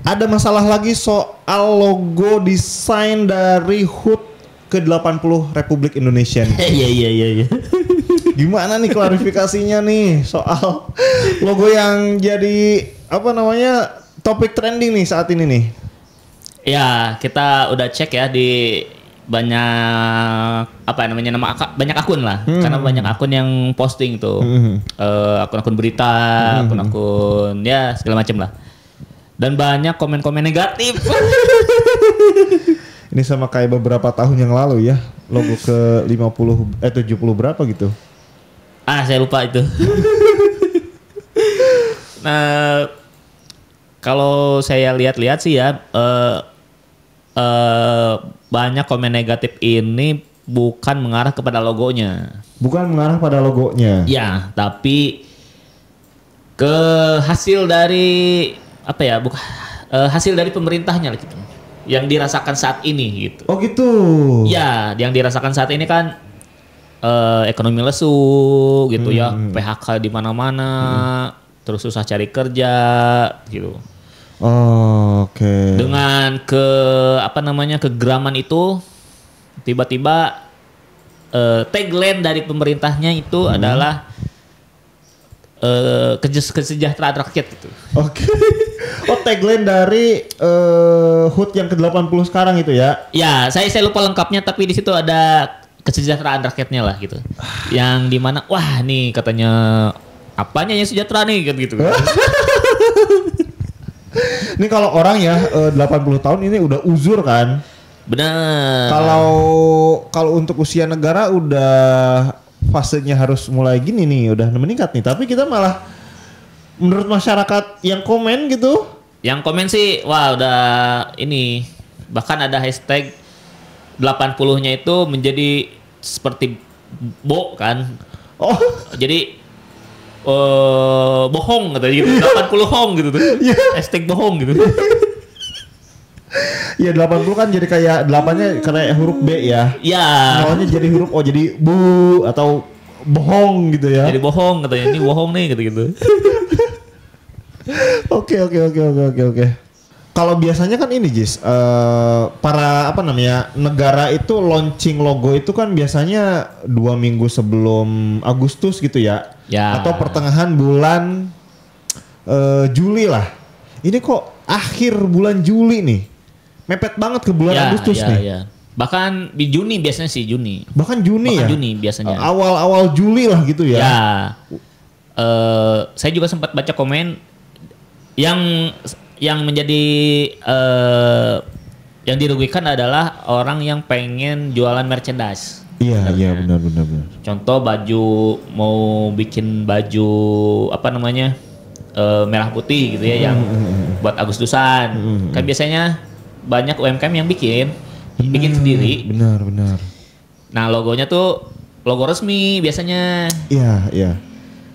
Ada masalah lagi soal logo desain dari HUT ke-80 Republik Indonesia nih. Iya. Gimana nih klarifikasinya nih soal logo yang jadi apa namanya topik trending nih saat ini nih? Ya, kita udah cek ya di banyak banyak akun lah. Karena banyak akun yang posting tuh. Akun-akun berita, akun-akun ya segala macam lah. Dan banyak komen-komen negatif. Ini sama kayak beberapa tahun yang lalu ya, logo ke 70 berapa gitu. Saya lupa itu. Nah, kalau saya lihat-lihat sih ya, banyak komen negatif ini bukan mengarah kepada logonya. Bukan mengarah pada logonya. Ya, tapi ke hasil dari hasil dari pemerintahnya gitu. Yang dirasakan saat ini gitu. Oh gitu. Ya, yang dirasakan saat ini kan ekonomi lesu gitu ya, PHK di mana-mana, terus susah cari kerja gitu. Oh, oke. Dengan kegeraman itu tiba-tiba tagline dari pemerintahnya itu adalah kesejahteraan rakyat gitu. Oke. Oh, tagline dari HUT yang ke-80 sekarang itu ya? Ya, saya lupa lengkapnya tapi di situ ada kesejahteraan rakyatnya lah gitu. Yang dimana wah nih katanya apanya yang sejahtera nih gitu. Ini kalau orang ya 80 tahun ini udah uzur kan? Benar. Kalau untuk usia negara udah fasenya harus mulai gini nih, udah meningkat nih. Tapi kita malah menurut masyarakat yang komen gitu. Yang komen sih wah udah ini bahkan ada hashtag 80-nya itu menjadi seperti kan. Oh. Jadi bohong katanya gitu. 80 hong gitu tuh. Hashtag bohong gitu. Ya 80 kan jadi kayak 8-nya kayak huruf B ya. Iya. Awalnya jadi huruf O jadi bu atau bohong gitu ya. Jadi bohong katanya ini bohong nih gitu. Oke. Kalau biasanya kan ini Jis, para negara itu launching logo itu kan biasanya 2 minggu sebelum Agustus gitu ya. Atau pertengahan bulan Juli lah. Ini kok akhir bulan Juli nih, mepet banget ke bulan Agustus nih. Ya. Bahkan di Juni biasanya sih Juni. Bahkan Juni biasanya. Awal Juli lah gitu ya. Ya. Saya juga sempat baca komen yang menjadi yang dirugikan adalah orang yang pengen jualan merchandise. Iya benar. Contoh baju, mau bikin baju merah putih gitu ya, yang buat Agustusan. Kan biasanya banyak UMKM yang bikin sendiri. Benar. Nah logonya tuh logo resmi biasanya. Iya.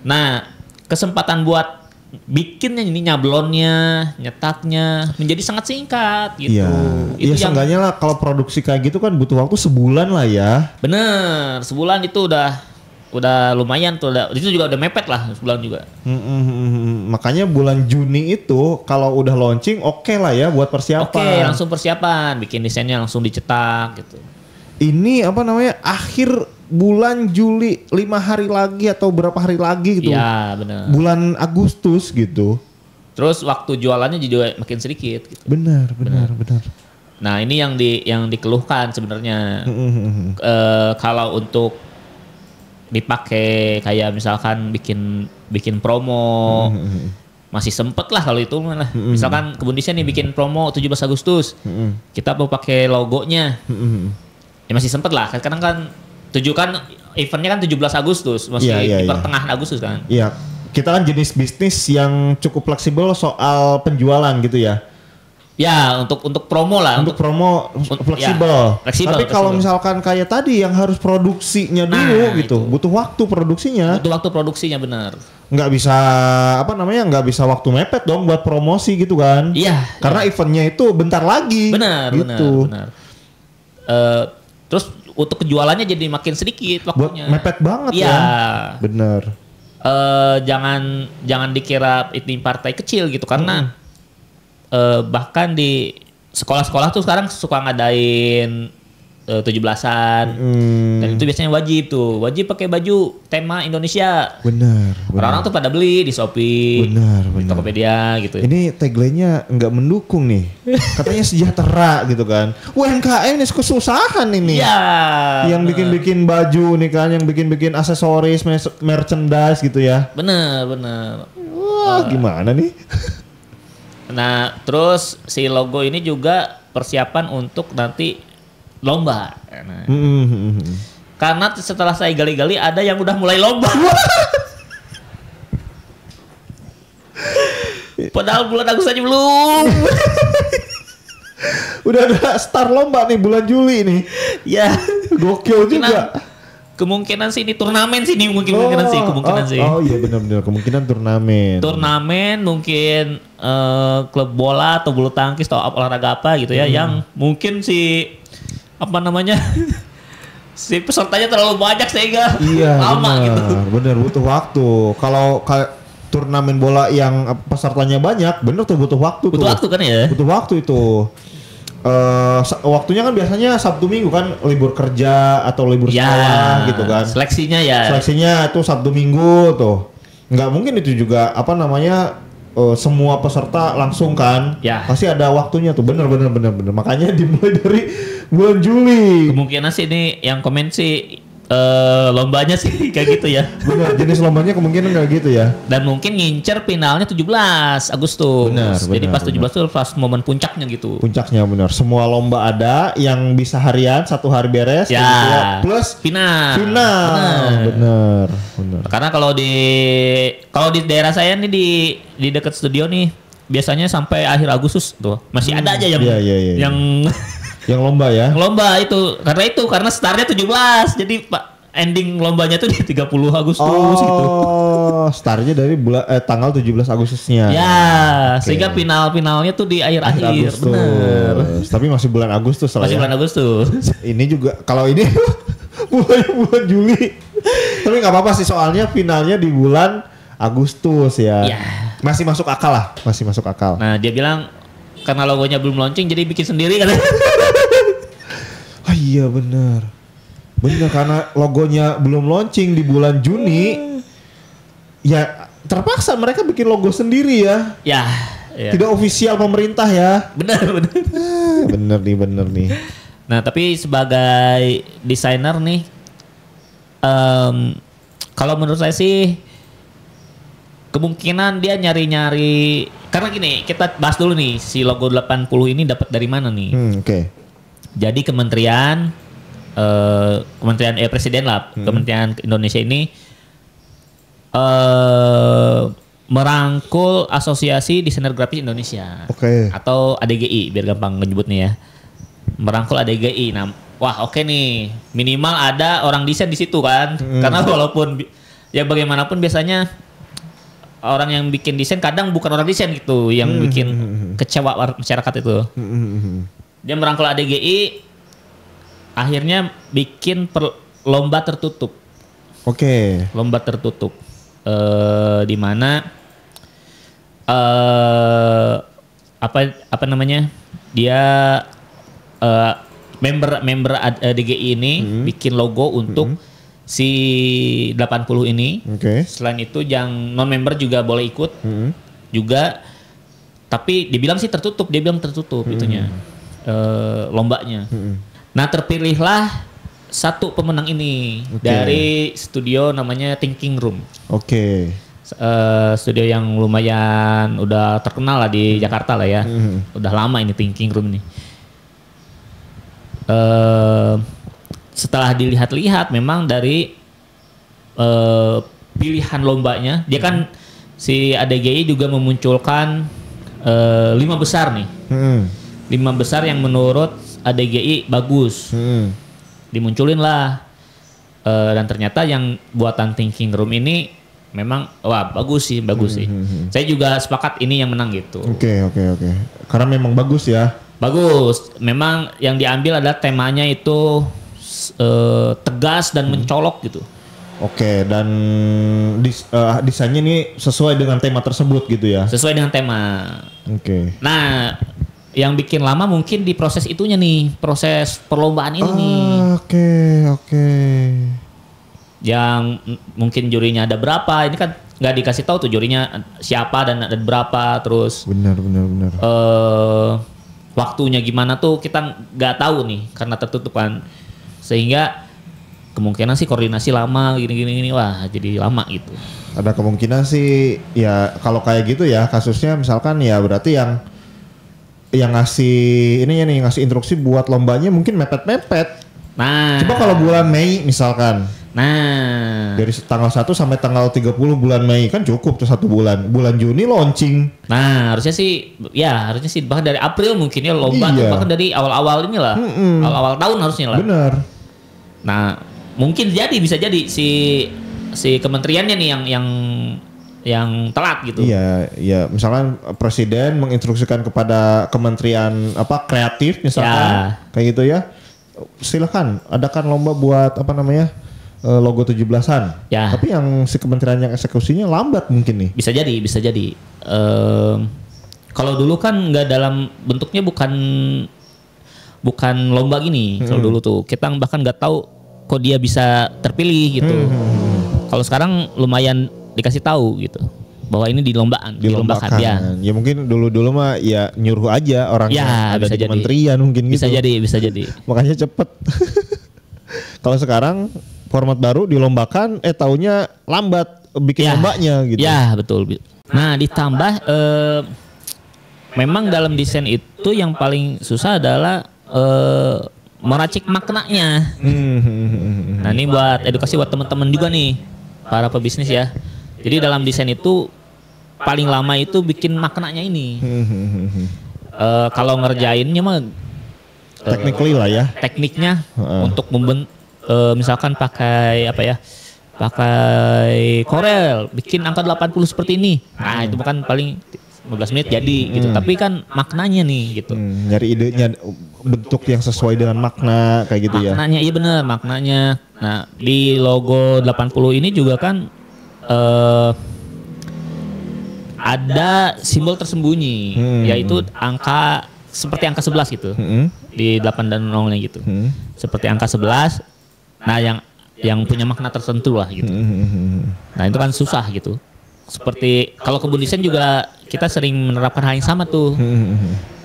Nah kesempatan buat bikinnya ini nyablonnya, nyetaknya menjadi sangat singkat gitu. Iya seenggaknya lah kalau produksi kayak gitu kan butuh waktu sebulan lah ya. Bener, sebulan itu udah lumayan tuh. Itu juga udah mepet lah sebulan juga. Makanya bulan Juni itu kalau udah launching oke lah ya buat persiapan. Oke, langsung persiapan, bikin desainnya langsung dicetak gitu. Ini akhir bulan Juli 5 hari lagi atau berapa hari lagi gitu. Iya benar. Bulan Agustus gitu. Terus waktu jualannya juga makin sedikit gitu. Benar. Nah ini yang dikeluhkan sebenarnya. Kalau untuk dipakai kayak misalkan bikin promo masih sempet lah kalau itu malah. Misalkan Kebun Desain nih bikin promo 17 Agustus. Kita mau pakai logonya. Ya masih sempet lah. Sekarang kan eventnya kan 17 Agustus, masih di pertengahan Agustus kan. Iya, kita kan jenis bisnis yang cukup fleksibel soal penjualan gitu ya. Ya, untuk promo lah. Untuk promo fleksibel. Fleksibel. Tapi kalau misalkan kayak tadi yang harus produksinya dulu gitu, itu. butuh waktu produksinya. Benar. Nggak bisa nggak bisa waktu mepet dong buat promosi gitu kan. Iya. Karena eventnya itu bentar lagi. Benar. Terus untuk kejualannya jadi makin sedikit waktunya. Buat mepet banget ya. Bener. Jangan dikira ini partai kecil gitu karena bahkan di sekolah-sekolah tuh sekarang suka ngadain 17-an. Dan itu biasanya wajib pakai baju tema Indonesia. Benar. Orang-orang tuh pada beli di Shopee, di Tokopedia gitu. Ini tagline-nya nggak mendukung nih. Katanya sejahtera gitu kan. UMKM ini kesusahan ini. Iya. Yang bikin-bikin baju nih kan, yang bikin-bikin aksesoris, merchandise gitu ya. Bener. Wah, gimana nih? Nah, terus si logo ini juga persiapan untuk nanti lomba. Nah, karena setelah saya gali-gali ada yang udah mulai lomba. Padahal bulan Agustus aja belum. Udah ada start lomba nih bulan Juli nih. Ya, gokil juga. Kemungkinan sih ini turnamen sih ini kemungkinan sih. Oh iya benar-benar kemungkinan turnamen. Turnamen mungkin klub bola atau bulu tangkis atau olahraga apa gitu ya yang mungkin si si pesertanya terlalu banyak sehingga lama gitu. Bener butuh waktu. Kalau turnamen bola yang pesertanya banyak, bener tuh butuh waktu. Butuh waktu kan ya? Butuh waktu itu. Waktunya kan biasanya Sabtu Minggu kan libur kerja atau libur sekolah gitu kan. Seleksinya itu Sabtu Minggu tuh. Nggak mungkin itu juga semua peserta langsung kan. Ya. Pasti ada waktunya tuh. Bener. Makanya dimulai dari bulan Juli. Kemungkinan sih ini yang komen sih lombanya sih kayak gitu ya. Benar, jenis lombanya kemungkinan kayak gitu ya. Dan mungkin ngincer finalnya 17 Agustus. Jadi pas 17 itu pas momen puncaknya gitu. Puncaknya benar. Semua lomba ada yang bisa harian, 1 hari beres. Ya. Plus final. Benar. Karena kalau di daerah saya nih di dekat studio nih biasanya sampai akhir Agustus tuh masih ada aja yang yang lomba ya. Lomba karena startnya 17. Jadi Pak ending lombanya tuh di 30 Agustus gitu. Oh, startnya dari tanggal 17 Agustusnya. Ya, sehingga finalnya tuh di akhir-akhir. Benar. Tapi masih bulan Agustus lah. Masih bulan Agustus. Ini juga kalau ini bulan Juli. Tapi nggak apa-apa sih soalnya finalnya di bulan Agustus ya. Masih masuk akal lah, Nah, dia bilang karena logonya belum launching jadi bikin sendiri kan. Ah iya benar karena logonya belum launching di bulan Juni. Ya terpaksa mereka bikin logo sendiri ya. Ya. Tidak ofisial pemerintah ya. Benar. Bener nih. Nah, tapi sebagai desainer nih kalau menurut saya sih kemungkinan dia nyari-nyari karena gini, kita bahas dulu nih si logo 80 ini dapat dari mana nih? Oke. Jadi Kementerian Presiden lah, Kementerian Indonesia ini merangkul Asosiasi Desainer Grafis Indonesia. Atau ADGI biar gampang menyebutnya ya. Merangkul ADGI. Nah, wah oke nih, minimal ada orang desain di situ kan. Karena walaupun ya bagaimanapun biasanya orang yang bikin desain kadang bukan orang desain gitu yang bikin kecewa masyarakat itu. Dia merangkul ADGI, akhirnya bikin lomba tertutup. Lomba tertutup, di mana dia member ADGI ini bikin logo untuk si 80 ini. Selain itu yang non member juga boleh ikut juga, tapi dibilang sih tertutup, itunya lombanya. Nah, terpilihlah satu pemenang ini dari studio namanya Thinking Room. Studio yang lumayan udah terkenal lah di Jakarta lah ya. Udah lama ini Thinking Room nih. Setelah dilihat-lihat memang dari pilihan lombanya, dia kan si ADGI juga memunculkan 5 besar nih. 5 besar yang menurut ADGI bagus. Dimunculin lah. Dan ternyata yang buatan Thinking Room ini memang bagus sih. Saya juga sepakat ini yang menang gitu. Oke. Karena memang bagus ya. Bagus. Memang yang diambil adalah temanya itu tegas dan mencolok gitu. Oke, dan desainnya ini sesuai dengan tema tersebut gitu ya? Sesuai dengan tema. Oke. Nah, yang bikin lama mungkin di proses itunya nih, proses perlombaan ini nih. Oke. Yang mungkin jurinya ada berapa, ini kan nggak dikasih tahu tuh jurinya siapa dan ada berapa, terus Benar. waktunya gimana tuh kita nggak tahu nih karena tertutup kan, sehingga kemungkinan sih koordinasi lama gini wah jadi lama gitu. Ada kemungkinan sih ya kalau kayak gitu ya kasusnya misalkan ya berarti yang ngasih ininya nih ngasih instruksi buat lombanya mungkin mepet-mepet. Nah, Coba kalau bulan Mei misalkan. Nah, Dari tanggal 1 sampai tanggal 30 bulan Mei kan cukup tuh 1 bulan. Bulan Juni launching. nah harusnya sih bahkan dari April mungkin ya lomba tuh Iya. bahkan dari awal-awal inilah, awal-awal tahun harusnya lah. Bener. Nah, mungkin bisa jadi si kementeriannya nih yang telat gitu. Iya, misalkan presiden menginstruksikan kepada kementerian kreatif misalkan kayak gitu ya. Silakan adakan lomba buat logo 17-an. Ya. Tapi yang si kementerian yang eksekusinya lambat mungkin nih. Bisa jadi. Kalau dulu kan nggak dalam bentuknya bukan lomba gini. Kalau dulu tuh kita bahkan nggak tahu kok dia bisa terpilih gitu. Kalau sekarang lumayan dikasih tahu gitu bahwa ini dilombakan ya. Ya mungkin dulu mah ya nyuruh aja orang Ya, yang ada bisa di jadi. kementerian mungkin Bisa gitu. jadi. Makanya cepet. Kalau sekarang format baru dilombakan taunya lambat bikin lombanya gitu. Ya, betul. Nah, ditambah memang dalam desain itu yang paling susah adalah meracik maknanya. Nah, ini buat edukasi buat teman-teman juga nih para pebisnis ya. Jadi dalam desain itu paling lama itu bikin maknanya ini. Kalau ngerjainnya mah Technically lah ya. tekniknya untuk misalkan pakai pakai Corel bikin angka 80 seperti ini. Nah, itu bukan paling 15 menit jadi gitu. Tapi kan maknanya nih gitu. Nyari idenya bentuk yang sesuai dengan makna kayak gitu ya. Maknanya iya bener maknanya. Nah, di logo 80 ini juga kan ada simbol tersembunyi yaitu angka seperti angka 11 gitu. Di 8 dan 0-nya gitu. Seperti angka 11. Nah, yang punya makna tertentu lah gitu. Nah, itu kan susah gitu. Seperti kalau kebun desain juga kita sering menerapkan hal yang sama tuh.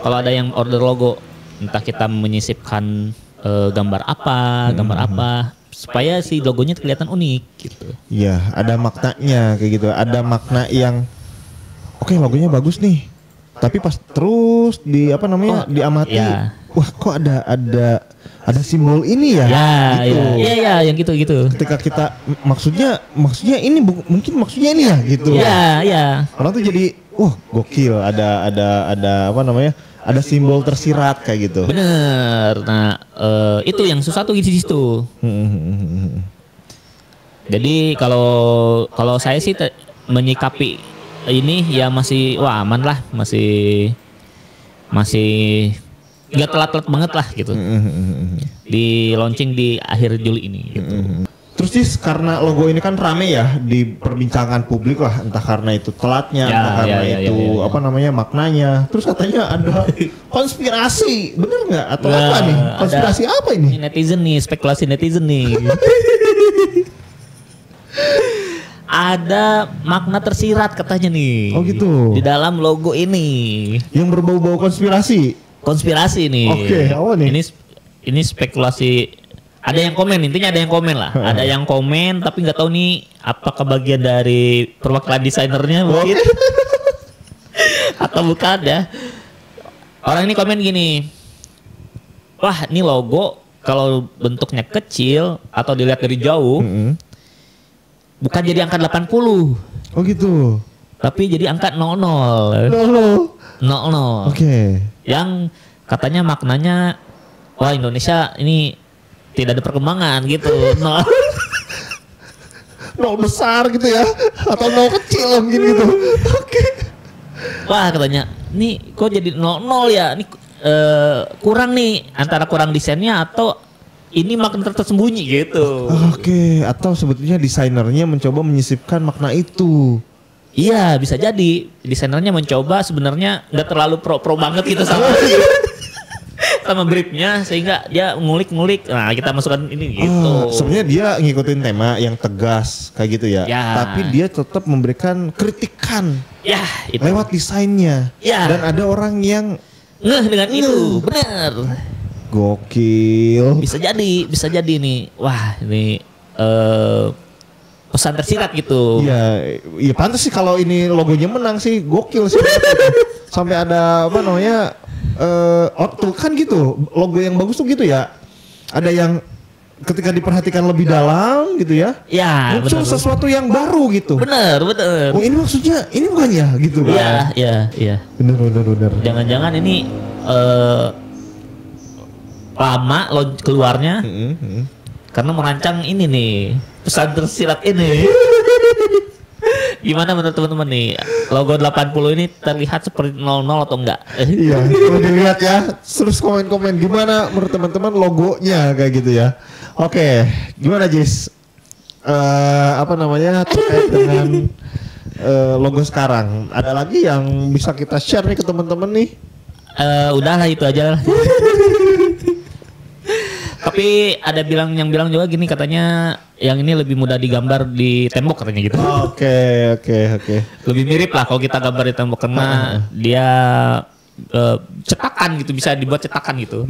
Kalau ada yang order logo, entah kita menyisipkan gambar apa, supaya si logonya kelihatan unik gitu. Iya, ada maknanya kayak gitu. Ada makna yang oke, logonya bagus nih. Tapi pas terus diamati, wah kok ada simbol ini ya? Iya, yang gitu. Ketika kita maksudnya ini mungkin maksudnya ini ya gitu. Iya. Orang tuh jadi gokil, ada ada simbol tersirat kayak gitu. Bener. Nah, itu yang susah tuh di situ. Jadi kalau saya sih menyikapi ini ya masih aman lah, masih nggak telat-telat banget lah gitu. Di launching di akhir Juli ini gitu. Terus Cis, karena logo ini kan rame ya di perbincangan publik lah, entah karena itu telatnya, entah karena itu maknanya. Terus katanya ada konspirasi, bener nggak? Atau apa nih? Konspirasi apa ini? Netizen nih, spekulasi netizen nih. Ada makna tersirat katanya nih. Oh gitu. Di dalam logo ini. Yang berbau-bau konspirasi. Konspirasi nih. Oke, apa nih? Ini spekulasi. Ada yang komen, intinya ada yang komen lah. Ada yang komen tapi nggak tahu nih apakah bagian dari perwakilan desainernya mungkin. Atau bukan ya. Orang ini komen gini. Wah, ini logo kalau bentuknya kecil atau dilihat dari jauh bukan jadi angka 80. Oh gitu. Tapi jadi angka 00. 00. Oke. Yang katanya maknanya wah Indonesia ini tidak ada perkembangan gitu. Nol besar gitu ya. Atau nol kecil mungkin gitu. Oke. Wah katanya, nih kok jadi 00 ya? Ini kurang nih antara kurang desainnya atau ini makna tersembunyi gitu. Oke, atau sebetulnya desainernya mencoba menyisipkan makna itu. Iya, bisa jadi desainernya mencoba sebenarnya nggak terlalu pro banget gitu sama sama briefnya, sehingga dia ngulik-ngulik. Nah, kita masukkan ini gitu. Sebenarnya dia ngikutin tema yang tegas kayak gitu ya. Ya. Tapi dia tetap memberikan kritikan Ya, itu. lewat desainnya. Ya. Dan ada orang yang Ngeh dengan itu, bener. gokil. Bisa jadi nih. Wah, ini pesan tersirat gitu. Iya, ya pantas sih kalau ini logonya menang sih, gokil sih. Sampai ada apa namanya? Tuh kan gitu, logo yang bagus tuh gitu ya. Ada yang ketika diperhatikan lebih dalam gitu ya. Ya, muncul bener. sesuatu yang baru gitu. Bener. Oh, ini maksudnya ini bukan ya gitu kan. Iya. Bener. Jangan-jangan ini lama keluarnya karena merancang ini nih, pesan tersirat ini. Gimana menurut teman-teman nih? Logo 80 ini terlihat seperti 00 atau enggak? Iya, kalau dilihat ya, terus komen-komen gimana menurut teman-teman logonya kayak gitu ya. Oke, gimana Jis? Apa namanya terkait dengan logo sekarang? Ada lagi yang bisa kita share nih ke teman-teman nih? Udahlah itu aja lah. Tapi ada yang bilang juga gini, katanya yang ini lebih mudah digambar di tembok katanya gitu. Oke. Lebih mirip lah kalau kita gambar di tembok karena dia cetakan gitu, bisa dibuat cetakan gitu.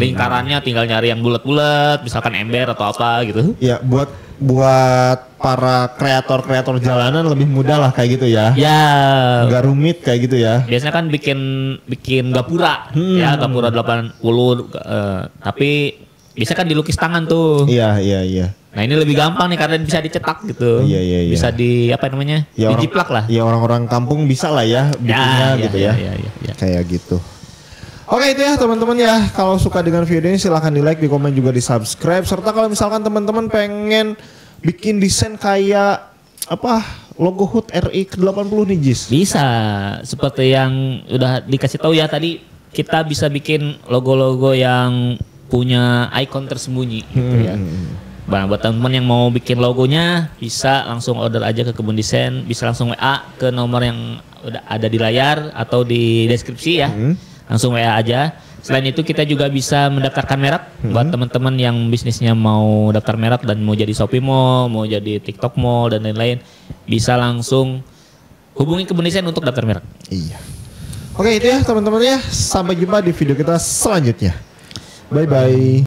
Lingkarannya tinggal nyari yang bulat-bulat, misalkan ember atau apa gitu. Ya, buat para kreator jalanan lebih mudah lah kayak gitu ya. Ya. Nggak rumit kayak gitu ya. Biasanya kan bikin gapura, ya gapura 80, tapi bisa kan dilukis tangan tuh. Iya. Nah ini lebih gampang nih karena bisa dicetak gitu. Iya. Bisa di apa namanya? Ya, dijiplak lah. Ya orang-orang kampung bisa lah ya bikinnya gitu ya. Ya. Kayak gitu. Oke itu ya teman-teman ya. Kalau suka dengan video ini silahkan di like, di komen juga di subscribe. Serta kalau misalkan teman-teman pengen bikin desain kayak apa logo HUT RI ke-80 nih Jis. Bisa. Seperti yang udah dikasih tahu ya tadi, kita bisa bikin logo-logo yang punya ikon tersembunyi gitu ya. Nah, buat teman-teman yang mau bikin logonya bisa langsung order aja ke Kebun Desain, bisa langsung WA ke nomor yang udah ada di layar atau di deskripsi ya. Langsung WA aja. Selain itu kita juga bisa mendaftarkan merek buat teman-teman yang bisnisnya mau daftar merek dan mau jadi Shopee Mall, mau jadi TikTok Mall dan lain-lain, bisa langsung hubungi Kebun Desain untuk daftar merek. Iya. Oke itu ya teman-teman ya. Sampai jumpa di video kita selanjutnya. Bye bye.